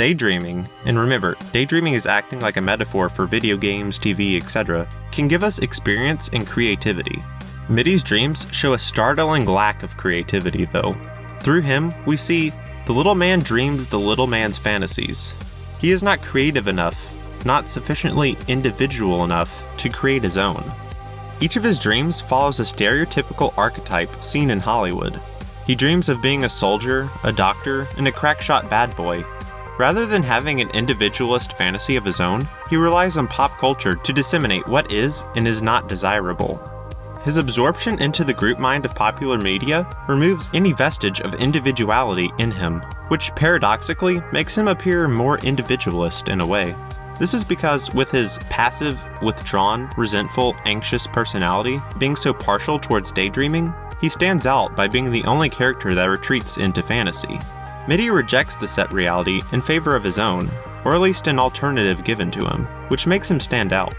daydreaming, and remember, daydreaming is acting like a metaphor for video games, TV, etc., can give us experience and creativity. Mitty's dreams show a startling lack of creativity though. Through him, we see the little man dreams the little man's fantasies. He is not creative enough, not sufficiently individual enough to create his own. Each of his dreams follows a stereotypical archetype seen in Hollywood. He dreams of being a soldier, a doctor, and a crackshot bad boy. Rather than having an individualist fantasy of his own, he relies on pop culture to disseminate what is and is not desirable. His absorption into the group mind of popular media removes any vestige of individuality in him, which paradoxically makes him appear more individualist in a way. This is because with his passive, withdrawn, resentful, anxious personality being so partial towards daydreaming, he stands out by being the only character that retreats into fantasy. Mitty rejects the set reality in favor of his own, or at least an alternative given to him, which makes him stand out.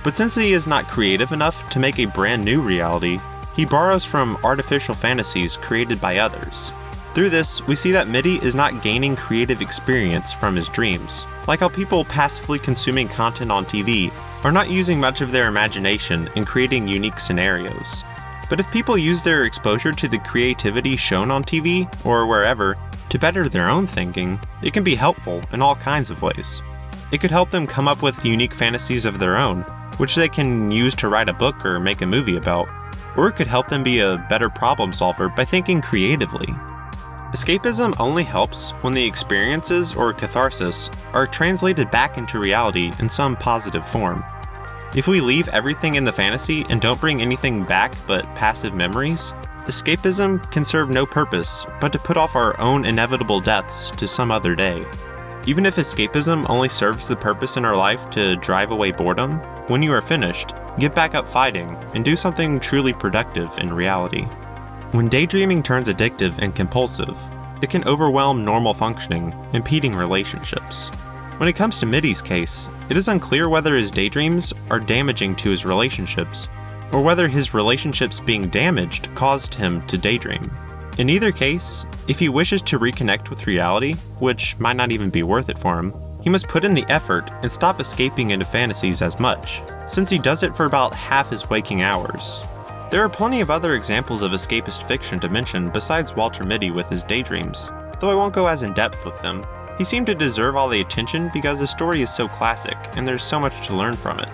But since he is not creative enough to make a brand new reality, he borrows from artificial fantasies created by others. Through this, we see that Mitty is not gaining creative experience from his dreams, like how people passively consuming content on TV are not using much of their imagination in creating unique scenarios. But if people use their exposure to the creativity shown on TV, or wherever, to better their own thinking, it can be helpful in all kinds of ways. It could help them come up with unique fantasies of their own, which they can use to write a book or make a movie about, or it could help them be a better problem solver by thinking creatively. Escapism only helps when the experiences or catharsis are translated back into reality in some positive form. If we leave everything in the fantasy and don't bring anything back but passive memories, escapism can serve no purpose but to put off our own inevitable deaths to some other day. Even if escapism only serves the purpose in our life to drive away boredom, when you are finished, get back up fighting and do something truly productive in reality. When daydreaming turns addictive and compulsive, it can overwhelm normal functioning, impeding relationships. When it comes to Mitty's case, it is unclear whether his daydreams are damaging to his relationships, or whether his relationships being damaged caused him to daydream. In either case, if he wishes to reconnect with reality, which might not even be worth it for him, he must put in the effort and stop escaping into fantasies as much, since he does it for about half his waking hours. There are plenty of other examples of escapist fiction to mention besides Walter Mitty with his daydreams, though I won't go as in-depth with them. He seemed to deserve all the attention because his story is so classic, and there's so much to learn from it.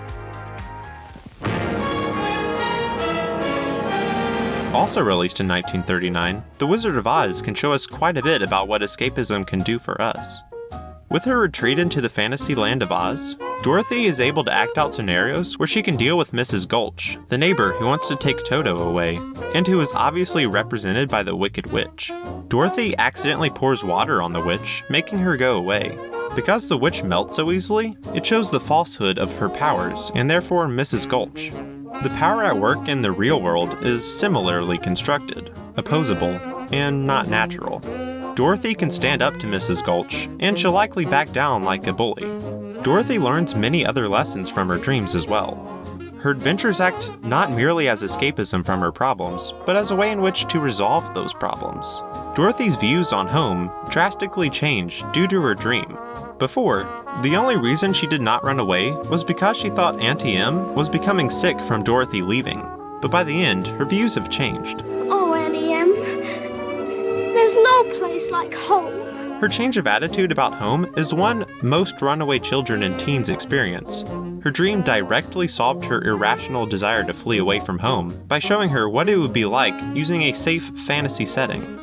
Also released in 1939, The Wizard of Oz can show us quite a bit about what escapism can do for us. With her retreat into the fantasy land of Oz, Dorothy is able to act out scenarios where she can deal with Mrs. Gulch, the neighbor who wants to take Toto away, and who is obviously represented by the Wicked Witch. Dorothy accidentally pours water on the witch, making her go away. Because the witch melts so easily, it shows the falsehood of her powers, and therefore Mrs. Gulch. The power at work in the real world is similarly constructed, opposable, and not natural. Dorothy can stand up to Mrs. Gulch, and she'll likely back down like a bully. Dorothy learns many other lessons from her dreams as well. Her adventures act not merely as escapism from her problems, but as a way in which to resolve those problems. Dorothy's views on home drastically change due to her dream. Before, the only reason she did not run away was because she thought Auntie Em was becoming sick from Dorothy leaving. But by the end, her views have changed. Oh, Auntie Em, there's no place like home. Her change of attitude about home is one most runaway children and teens experience. Her dream directly solved her irrational desire to flee away from home by showing her what it would be like using a safe fantasy setting.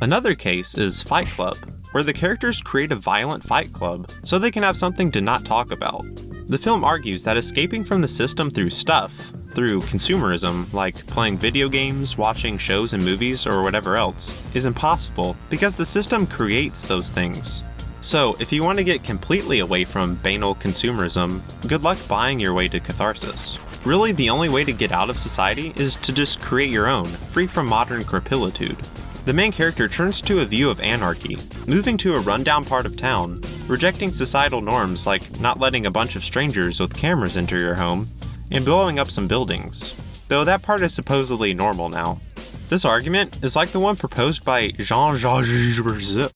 Another case is Fight Club, where the characters create a violent fight club so they can have something to not talk about. The film argues that escaping from the system through stuff, through consumerism, like playing video games, watching shows and movies, or whatever else, is impossible because the system creates those things. So, if you want to get completely away from banal consumerism, good luck buying your way to catharsis. Really, the only way to get out of society is to just create your own, free from modern crapulitude. The main character turns to a view of anarchy, moving to a rundown part of town, rejecting societal norms like not letting a bunch of strangers with cameras enter your home, and blowing up some buildings, though that part is supposedly normal now. This argument is like the one proposed by Jean-Jacques Rousseau,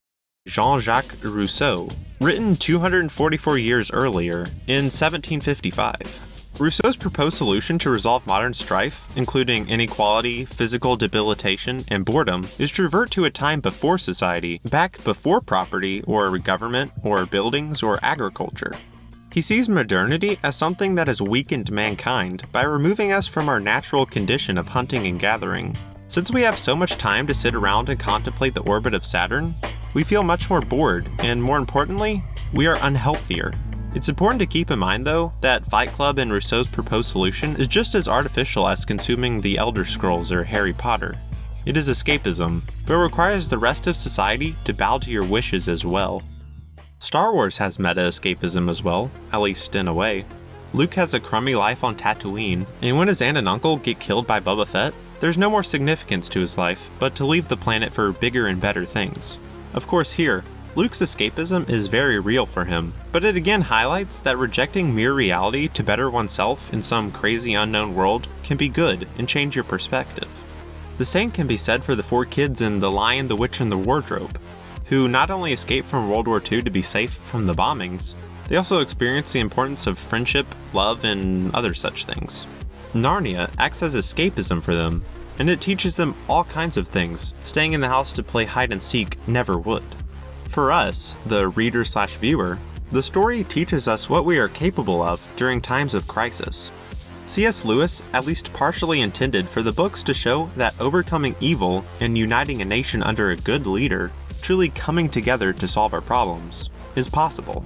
Jean-Jacques Rousseau, written 244 years earlier, in 1755. Rousseau's proposed solution to resolve modern strife, including inequality, physical debilitation, and boredom, is to revert to a time before society, back before property, or government, or buildings, or agriculture. He sees modernity as something that has weakened mankind by removing us from our natural condition of hunting and gathering. Since we have so much time to sit around and contemplate the orbit of Saturn, we feel much more bored, and more importantly, we are unhealthier. It's important to keep in mind, though, that Fight Club and Rousseau's proposed solution is just as artificial as consuming the Elder Scrolls or Harry Potter. It is escapism, but requires the rest of society to bow to your wishes as well. Star Wars has meta-escapism as well, at least in a way. Luke has a crummy life on Tatooine, and when his aunt and uncle get killed by Boba Fett, there's no more significance to his life but to leave the planet for bigger and better things. Of course here, Luke's escapism is very real for him, but it again highlights that rejecting mere reality to better oneself in some crazy unknown world can be good and change your perspective. The same can be said for the 4 kids in The Lion, the Witch, and the Wardrobe, who not only escaped from World War II to be safe from the bombings, they also experienced the importance of friendship, love, and other such things. Narnia acts as escapism for them, and it teaches them all kinds of things staying in the house to play hide and seek never would. For us, the reader/viewer, the story teaches us what we are capable of during times of crisis. C.S. Lewis at least partially intended for the books to show that overcoming evil and uniting a nation under a good leader, truly coming together to solve our problems, is possible.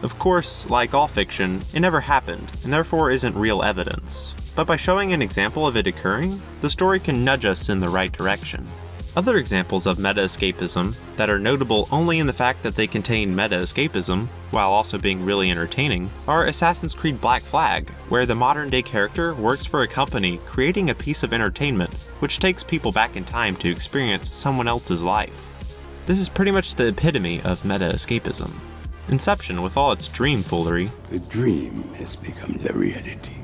Of course, like all fiction, it never happened, and therefore isn't real evidence. But by showing an example of it occurring, the story can nudge us in the right direction. Other examples of meta-escapism that are notable only in the fact that they contain meta-escapism, while also being really entertaining, are Assassin's Creed Black Flag, where the modern-day character works for a company creating a piece of entertainment which takes people back in time to experience someone else's life. This is pretty much the epitome of meta-escapism. Inception, with all its dream foolery. The dream has become the reality.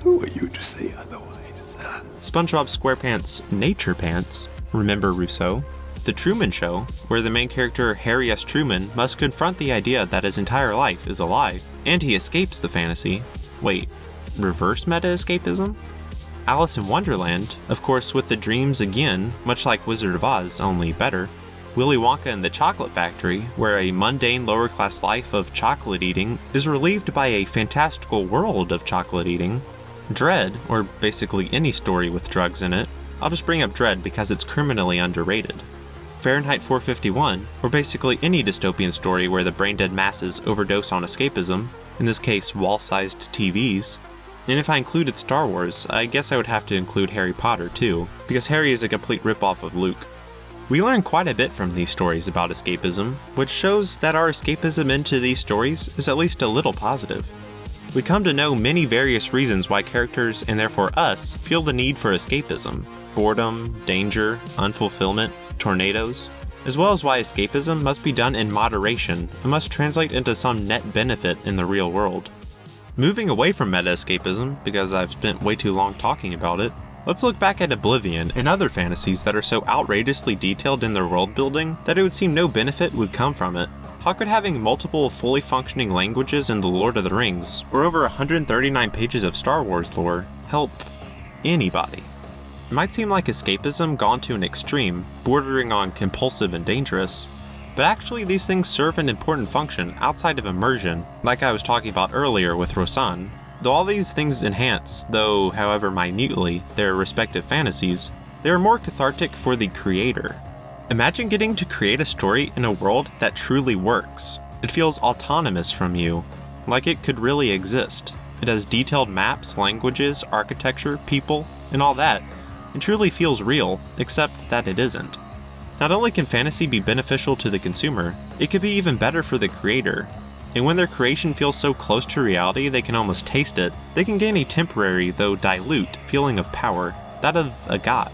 Who are you to say otherwise? SpongeBob SquarePants' Nature Pants, remember Rousseau? The Truman Show, where the main character Harry S. Truman must confront the idea that his entire life is a lie, and he escapes the fantasy. Wait, reverse meta-escapism? Alice in Wonderland, of course with the dreams again, much like Wizard of Oz, only better. Willy Wonka and the Chocolate Factory, where a mundane lower-class life of chocolate eating is relieved by a fantastical world of chocolate eating. Dread, or basically any story with drugs in it, I'll just bring up Dread because it's criminally underrated. Fahrenheit 451, or basically any dystopian story where the brain-dead masses overdose on escapism, in this case wall-sized TVs. And if I included Star Wars, I guess I would have to include Harry Potter too, because Harry is a complete ripoff of Luke. We learn quite a bit from these stories about escapism, which shows that our escapism into these stories is at least a little positive. We come to know many various reasons why characters, and therefore us, feel the need for escapism. Boredom, danger, unfulfillment, tornadoes, as well as why escapism must be done in moderation and must translate into some net benefit in the real world. Moving away from meta-escapism, because I've spent way too long talking about it, let's look back at Oblivion and other fantasies that are so outrageously detailed in their world building that it would seem no benefit would come from it. How could having multiple fully functioning languages in The Lord of the Rings, or over 139 pages of Star Wars lore, help anybody? It might seem like escapism gone to an extreme, bordering on compulsive and dangerous, but actually these things serve an important function outside of immersion, like I was talking about earlier with Rosan. Though all these things enhance, though however minutely, their respective fantasies, they are more cathartic for the creator. Imagine getting to create a story in a world that truly works. It feels autonomous from you, like it could really exist. It has detailed maps, languages, architecture, people, and all that. It truly feels real, except that it isn't. Not only can fantasy be beneficial to the consumer, it could be even better for the creator. And when their creation feels so close to reality they can almost taste it, they can gain a temporary, though dilute, feeling of power, that of a god.